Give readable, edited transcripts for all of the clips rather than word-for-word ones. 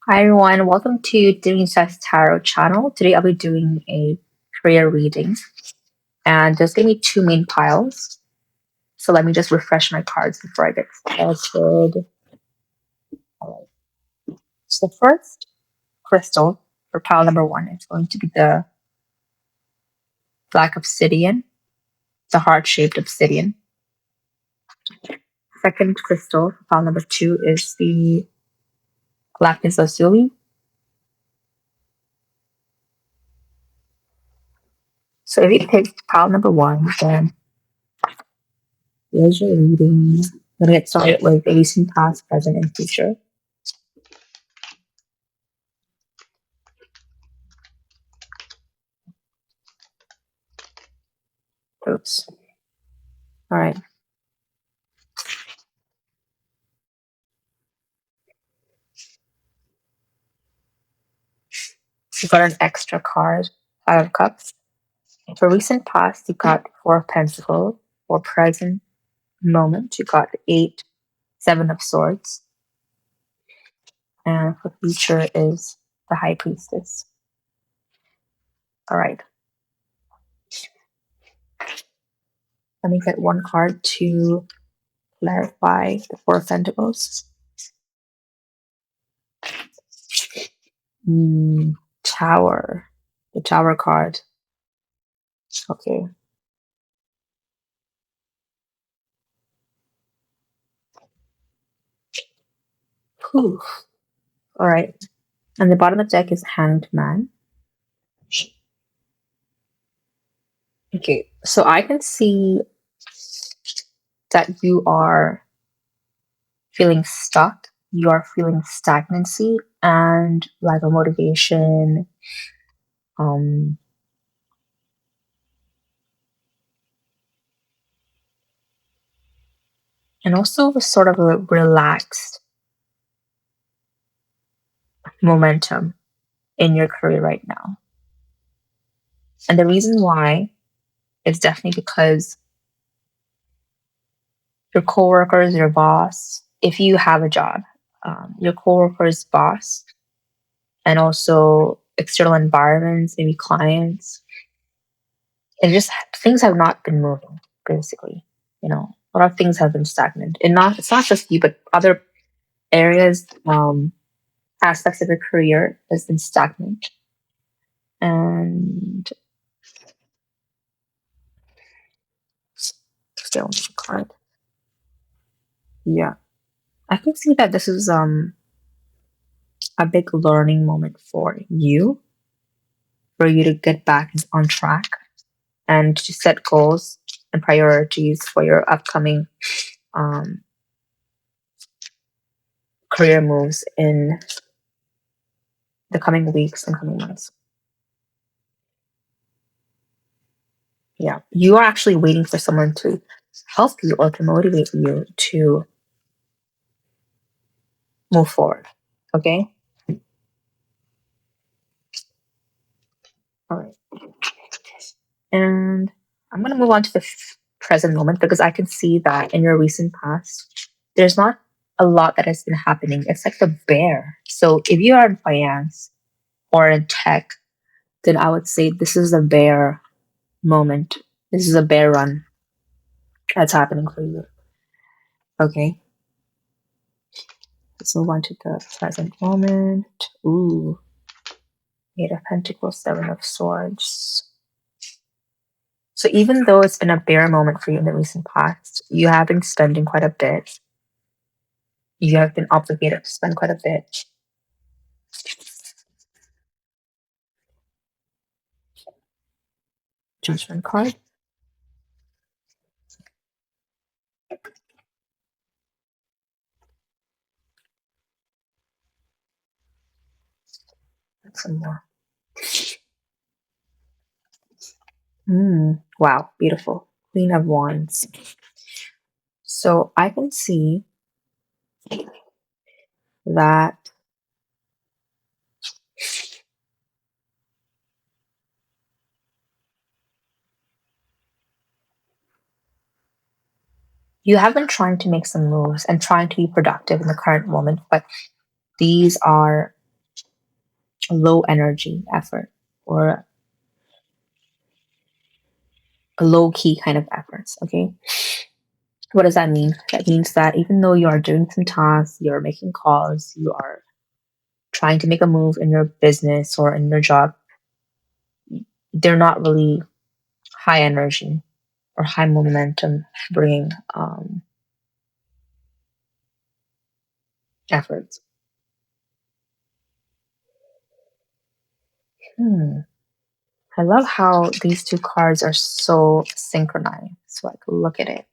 Hi everyone, welcome to Divinita's Tarot channel. Today I'll be doing a career reading, and there's going to be two main piles. So let me just refresh my cards before I get started. Alright. So the first crystal for pile number one is going to be the black obsidian, the heart-shaped obsidian. Second crystal for pile number two is the lapis lazuli. So if you picked pile number one, then here's your reading. I'm going to get started with recent, past, present, and future. Oops. All right. You got an extra card, Five of Cups. For recent past, you got Four of Pentacles. For present moment, you got Eight, Seven of Swords. And for future is the High Priestess. All right. Let me get one card to clarify the Four of Pentacles. Tower. The Tower card. Okay. Whew. All right. And the bottom of the deck is Hanged Man. Okay, so I can see that you are feeling stuck, you are feeling stagnancy and lack of motivation. And also a sort of a relaxed momentum in your career right now. And the reason why is definitely because your coworkers, your boss, if you have a job, your coworkers, boss, and also external environments, maybe clients, it just things have not been moving, basically. A lot of things have been stagnant. And it's not just you, but other areas, aspects of your career has been stagnant. And still card. Yeah. I can see that this is a big learning moment for you to get back on track and to set goals and priorities for your upcoming career moves in the coming weeks and coming months. Yeah, you are actually waiting for someone to help you or to motivate you to move forward. Okay? All right. And I'm going to move on to the present moment because I can see that in your recent past, there's not a lot that has been happening. It's like the bear. So if you are in finance or in tech, then I would say this is a bear moment. This is a bear run that's happening for you. Okay? Let's move on to the present moment. Ooh. Eight of Pentacles, Seven of Swords. So even though it's been a bear moment for you in the recent past, you have been spending quite a bit. You have been obligated to spend quite a bit. Judgment card. Some more. Wow, beautiful. Queen of Wands. So I can see that you have been trying to make some moves and trying to be productive in the current moment, but these are low energy effort or a low key kind of efforts. Okay. What does that mean? That means that even though you are doing some tasks, you're making calls, you are trying to make a move in your business or in your job, they're not really high energy or high momentum bringing efforts. I love how these two cards are so synchronized. So like, look at it.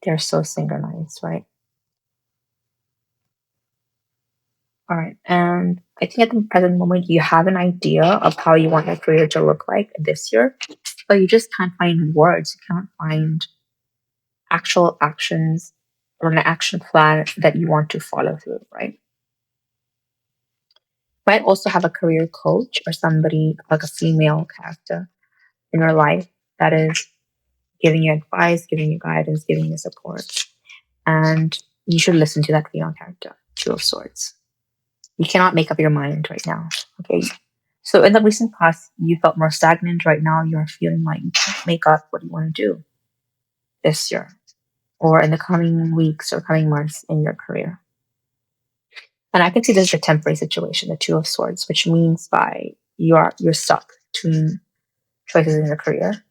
They're so synchronized, right? All right. And I think at the present moment, you have an idea of how you want your career to look like this year, but you just can't find words. You can't find actual actions or an action plan that you want to follow through, right? Might also have a career coach or somebody like a female character in your life that is giving you advice, giving you guidance, giving you support. And you should listen to that female character, Two of Swords. You cannot make up your mind right now. Okay. So in the recent past, you felt more stagnant. Right now, you're feeling like you can't make up what you want to do this year or in the coming weeks or coming months in your career. And I can see this as a temporary situation, the Two of Swords, which means by you're stuck between choices in your career.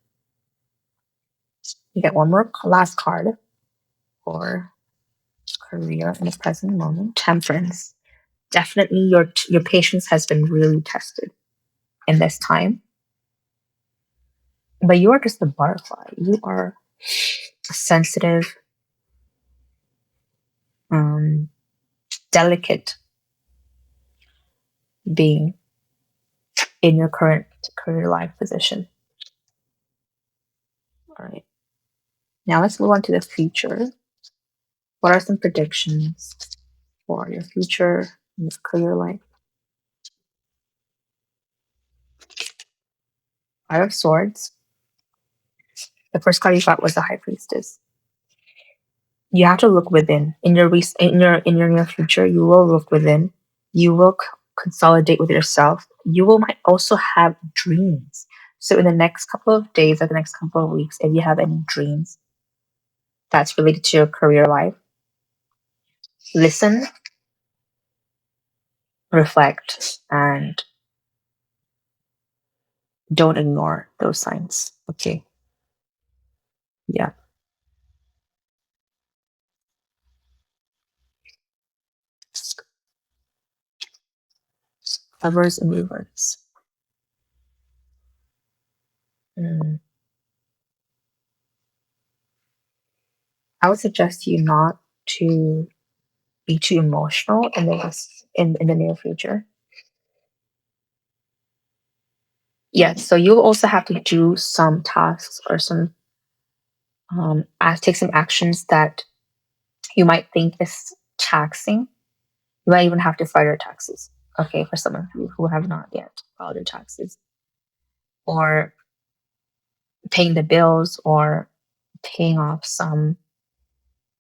You get one more last card for career in the present moment. Temperance. Definitely your patience has been really tested in this time. But you are just a butterfly. You are a sensitive, delicate being in your current career life position. All right. Now let's move on to the future. What are some predictions for your future in your career life? Five of Swords. The first card you got was the High Priestess. You have to look within. In your near future, you will look within. You will consolidate with yourself. You will might also have dreams. So in the next couple of days or the next couple of weeks, if you have any dreams that's related to your career life, listen, reflect, and don't ignore those signs. Okay. Yeah. Lovers and movers. I would suggest you not to be too emotional in the near future. Yes, so you'll also have to do some tasks or some take some actions that you might think is taxing. You might even have to file your taxes. Okay, for some of you who have not yet filed your taxes, or paying the bills, or paying off some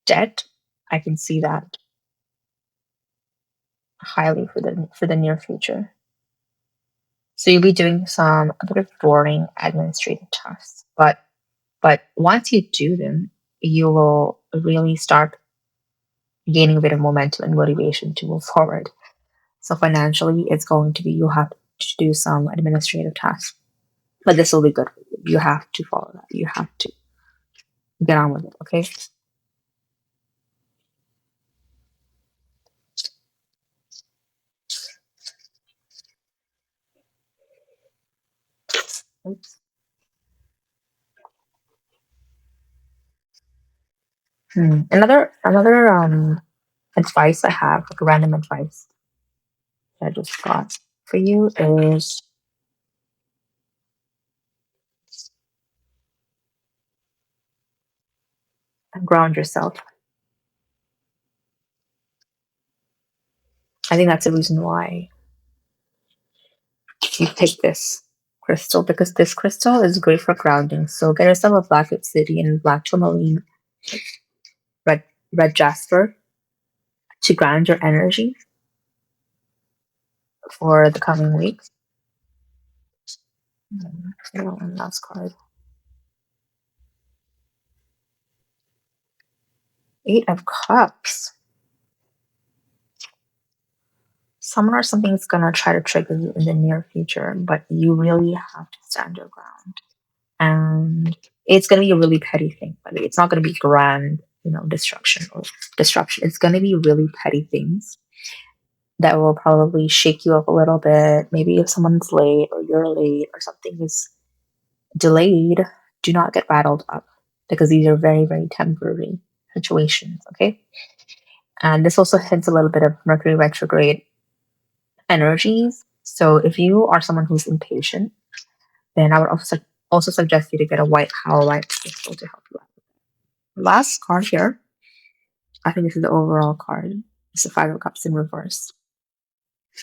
debt. I can see that highly for the near future. So you'll be doing some a bit of boring administrative tasks, but once you do them, you will really start gaining a bit of momentum and motivation to move forward. So financially, it's going to be you'll have to do some administrative tasks, but this will be good for you. You have to follow that. You have to get on with it. Okay. Oops. Another advice I have, like random advice that I just got for you is ground yourself. I think that's the reason why you pick this crystal, because this crystal is great for grounding. So get yourself a black obsidian, black tourmaline, red red jasper to ground your energy. for the coming week. One last card. 8 of Cups. Someone or something is going to try to trigger you in the near future, but you really have to stand your ground. And it's going to be a really petty thing. But it's not going to be grand, destruction or disruption. It's going to be really petty things that will probably shake you up a little bit. Maybe if someone's late or you're late or something is delayed, do not get rattled up because these are very, very temporary situations, okay? And this also hints a little bit of Mercury retrograde energies. So if you are someone who's impatient, then I would also suggest you to get a white howlite crystal to help you out. Last card here, I think this is the overall card. It's the 5 of Cups in reverse.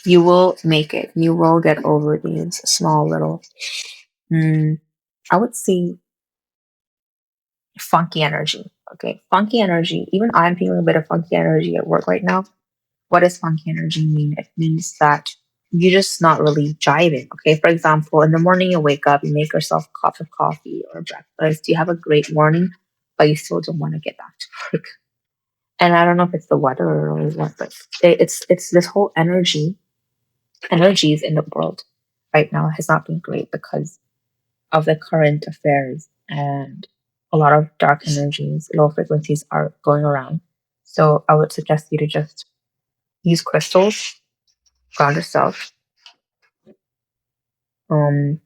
You will make it. You will get over these small little, I would say, funky energy. Okay, funky energy. Even I'm feeling a bit of funky energy at work right now. What does funky energy mean? It means that you're just not really jiving. Okay, for example, in the morning you wake up, you make yourself a cup of coffee or breakfast. You have a great morning, but you still don't want to get back to work. And I don't know if it's the weather or what, but it's this whole energies in the world right now has not been great because of the current affairs, and a lot of dark energies, low frequencies are going around. So I would suggest you to just use crystals, ground yourself, and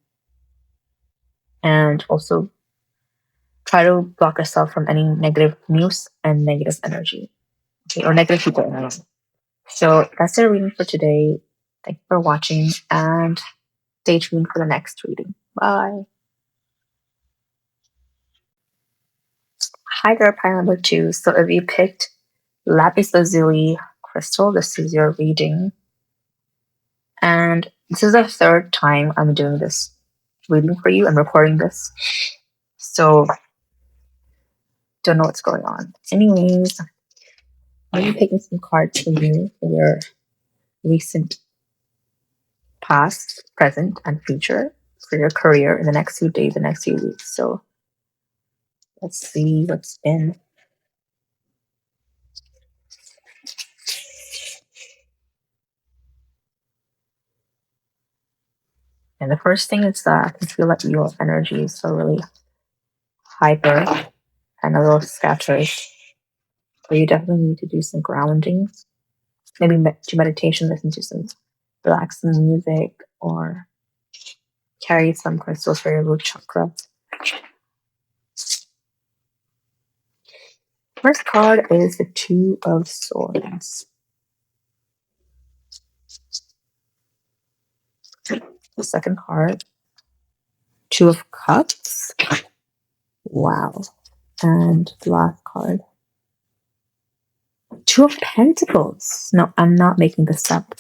also try to block yourself from any negative news and negative energy, okay, or negative people around. So that's the reading for today. Thank you for watching, and stay tuned for the next reading. Bye. Hi there, pile number 2. So if you picked lapis lazuli crystal, this is your reading. And this is the 3rd time I'm doing this reading for you and recording this. So don't know what's going on. Anyways, I'm picking some cards for you for your recent past, present, and future for your career in the next few days, the next few weeks. So let's see what's in. And the first thing is that I can feel like your energies are really hyper and a little scattered. So you definitely need to do some grounding. Maybe do meditation, listen to some relaxing music, or carry some crystals for your root chakra. First card is the 2 of Swords. The second card, 2 of Cups. Wow. And the last card, 2 of Pentacles. No, I'm not making this up.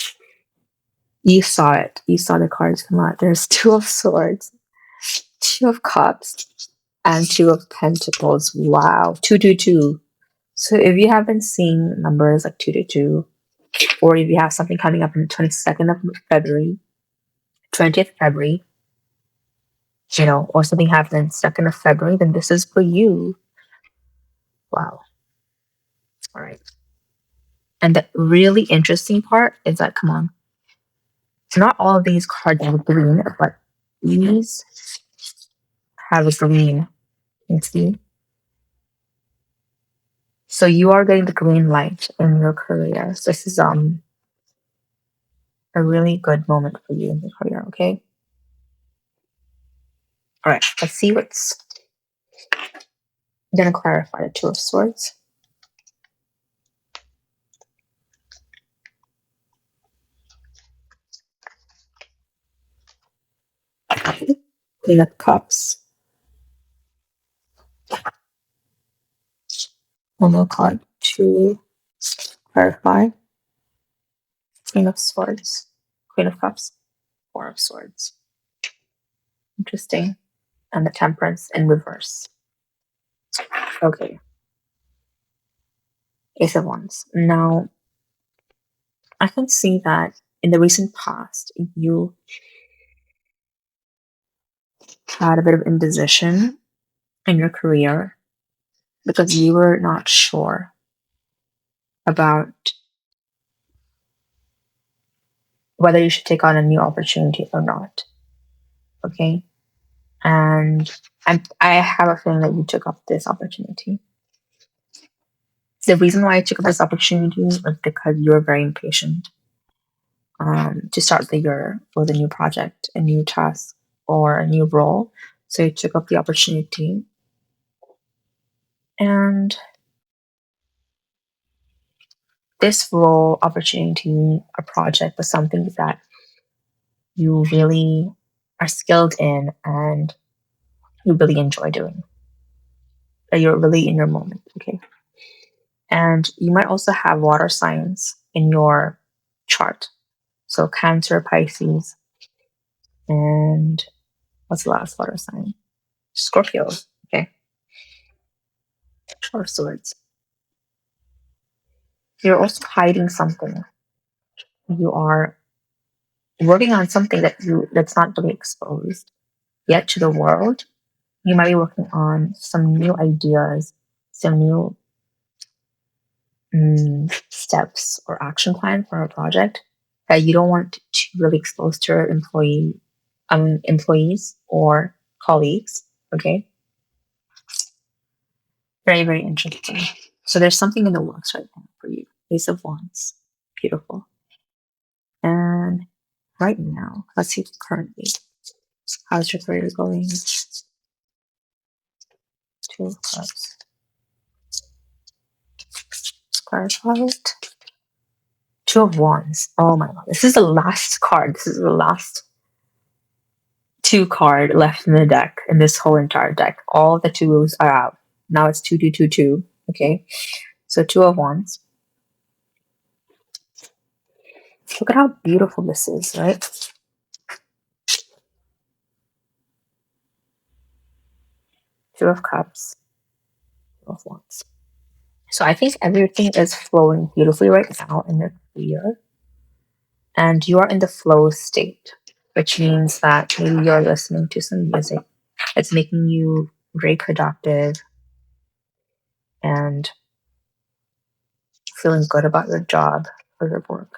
You saw it. You saw the cards come out. There's 2 of Swords, 2 of Cups, and 2 of Pentacles. Wow. 222. So if you haven't seen numbers like 222, or if you have something coming up on the 22nd of February, 20th February, or something happened 2nd of February, then this is for you. Wow. All right. And the really interesting part is that, come on, not all of these cards are green, but these have a green. You see? So you are getting the green light in your career. So this is a really good moment for you in your career, okay? All right, let's see what's going to clarify the 2 of Swords. Queen of Cups. One more card to clarify. Queen of Swords. Queen of Cups. 4 of Swords. Interesting. And the Temperance in reverse. Okay. Ace of Wands. Now, I can see that in the recent past, you had a bit of indecision in your career because you were not sure about whether you should take on a new opportunity or not. Okay. And I have a feeling that you took up this opportunity. The reason why I took up this opportunity was because you were very impatient to start the year with a new project, a new task, or a new role. So you took up the opportunity. And this role, opportunity, a project was something that you really are skilled in and you really enjoy doing. That you're really in your moment, okay? And you might also have water signs in your chart. So Cancer, Pisces, and what's the last water sign? Scorpio, okay? Four of Swords. You're also hiding something. You are working on something that's not really exposed yet to the world. You might be working on some new ideas, some new steps or action plan for a project that you don't want to really expose to your employees or colleagues. Okay, very, very interesting. So there's something in the works right now for you. Ace of Wands, beautiful. And right now, let's see currently. How's your career going? Two of Cups. Clarify it. Two of Wands. Oh my god. This is the last card. This is the last two card left in the deck, in this whole entire deck. All the twos are out. Now it's 2-2-2-2. Okay. So Two of Wands. Look at how beautiful this is, right? Two of Cups. Two of Wands. So I think everything is flowing beautifully right now in your career. And you are in the flow state, which means that maybe you're listening to some music. It's making you very productive and feeling good about your job or your work.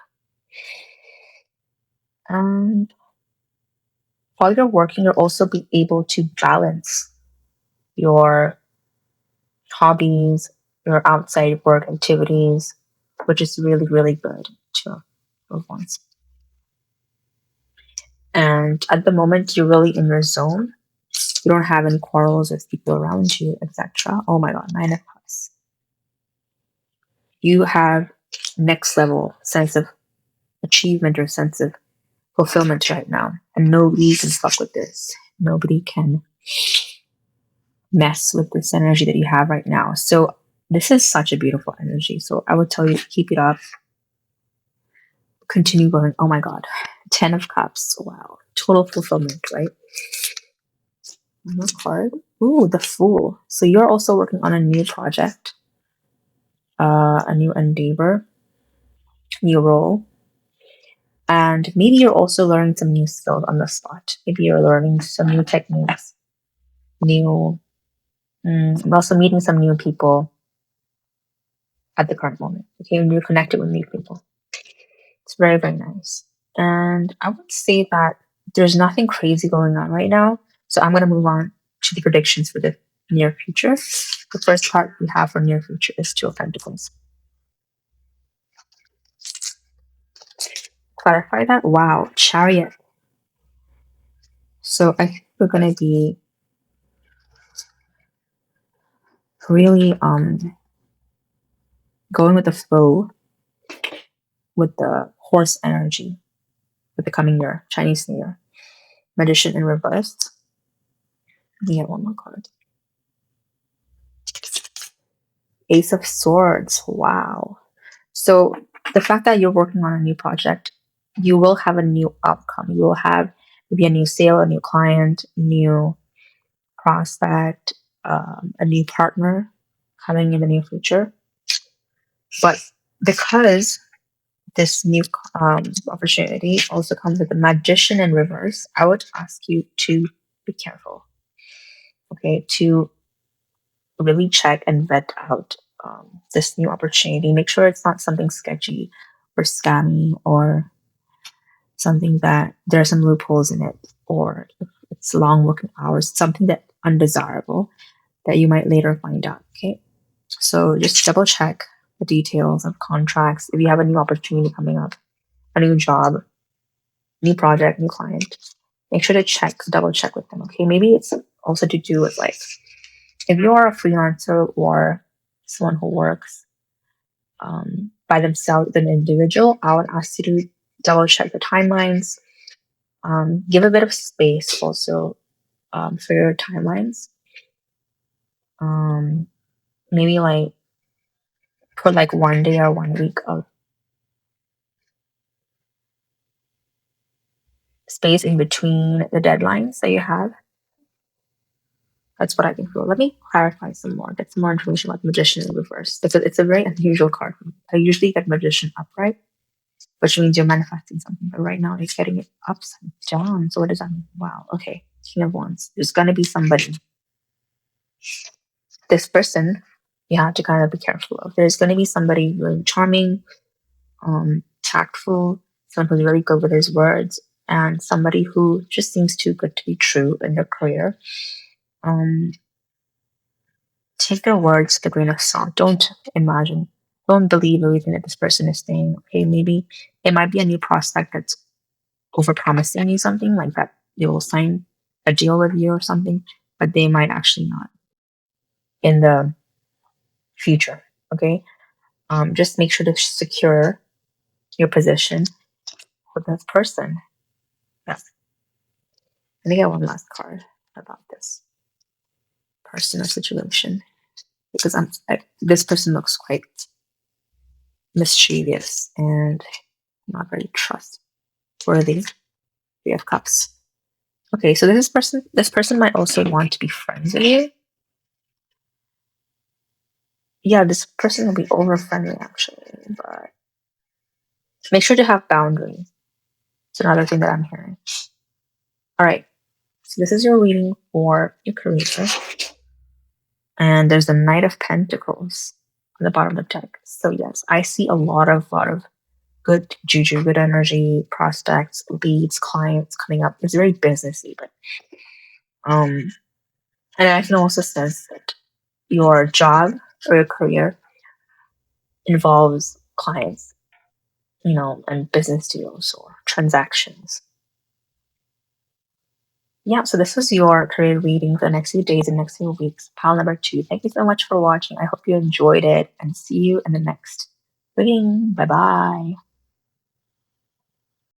And while you're working, you'll also be able to balance your hobbies, your outside work activities, which is really, really good to once. And at the moment, you're really in your zone. You don't have any quarrels with people around you, etc. Oh my god, 9 of Cups. You have next level sense of achievement or sense of fulfillment right now. And nobody can fuck with this. Nobody can mess with this energy that you have right now. So this is such a beautiful energy. So I would tell you, keep it up. Continue going. Oh my god. 10 of Cups. Wow. Total fulfillment, right? One more card. Ooh, the Fool. So you're also working on a new project, a new endeavor, new role. And maybe you're also learning some new skills on the spot. Maybe you're learning some new techniques, also meeting some new people at the current moment. Okay, and you're connected with new people. It's very, very nice. And I would say that there's nothing crazy going on right now. So I'm going to move on to the predictions for the near future. The first card we have for near future is Two of Pentacles. Clarify that. Wow, Chariot. So I think we're going to be really going with the flow with the horse energy for the coming year, Chinese New Year. Magician in reverse. We have one more card. Ace of Swords. Wow. So the fact that you're working on a new project, you will have a new outcome. You will have maybe a new sale, a new client, new prospect, a new partner coming in the near future. But because this new opportunity also comes with the Magician in reverse. I would ask you to be careful, okay, to really check and vet out this new opportunity. Make sure it's not something sketchy or scammy or something that there are some loopholes in it, or it's long working hours, something that undesirable that you might later find out. Okay, so just double check the details of contracts. If you have a new opportunity coming up, a new job, new project, new client, make sure to double check with them. Okay, maybe it's also to do with like if you are a freelancer or someone who works by themselves, an individual, I would ask you to double check the timelines. Give a bit of space also for your timelines. Maybe like put like 1 day or 1 week of space in between the deadlines that you have. That's what I can feel. Let me clarify some more, get some more information about Magician in reverse. It's a very unusual card. I usually get Magician upright, which means you're manifesting something. But right now, you're getting it upside down. So what does that mean? Wow. Okay. King of Wands. There's going to be somebody. This person, you have to kind of be careful of. There's going to be somebody really charming, tactful, someone who's really good with his words, and somebody who just seems too good to be true in their career. Take their words with a grain of salt. Don't believe everything that this person is saying. Okay, maybe it might be a new prospect that's overpromising you something like that they will sign a deal with you or something, but they might actually not in the future. Okay, just make sure to secure your position with this person. Yes. Let me get one last card about this person or situation because this person looks quite mischievous and not very trustworthy. Three of Cups. Okay, so this person might also want to be friends with you. Yeah, this person will be over friendly actually, but make sure to have boundaries. It's another thing that I'm hearing. All right, so this is your reading for your career, and there's the Knight of Pentacles on the bottom of the deck. So yes, I see a lot of good juju, good energy, prospects, leads, clients coming up. It's very businessy, but and I can also sense that your job or your career involves clients, and business deals or transactions. Yeah, so this was your career reading for the next few days and next few weeks. Pile number 2. Thank you so much for watching. I hope you enjoyed it and see you in the next reading. Bye bye.